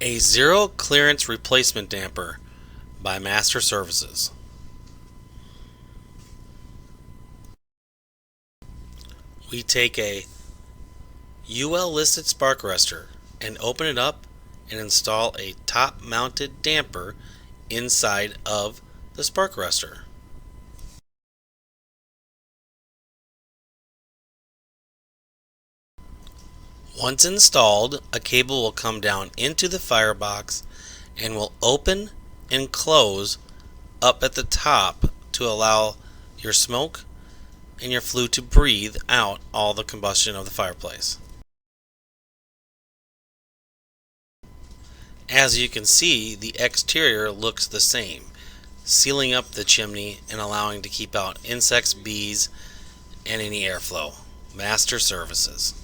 A zero clearance replacement damper by Master Services. We take a UL listed spark arrestor and open it up and install a top mounted damper inside of the spark arrestor. Once installed, a cable will come down into the firebox and will open and close up at the top to allow your smoke and your flue to breathe out all the combustion of the fireplace. As you can see, the exterior looks the same, sealing up the chimney and allowing to keep out insects, bees, and any airflow. Master Services.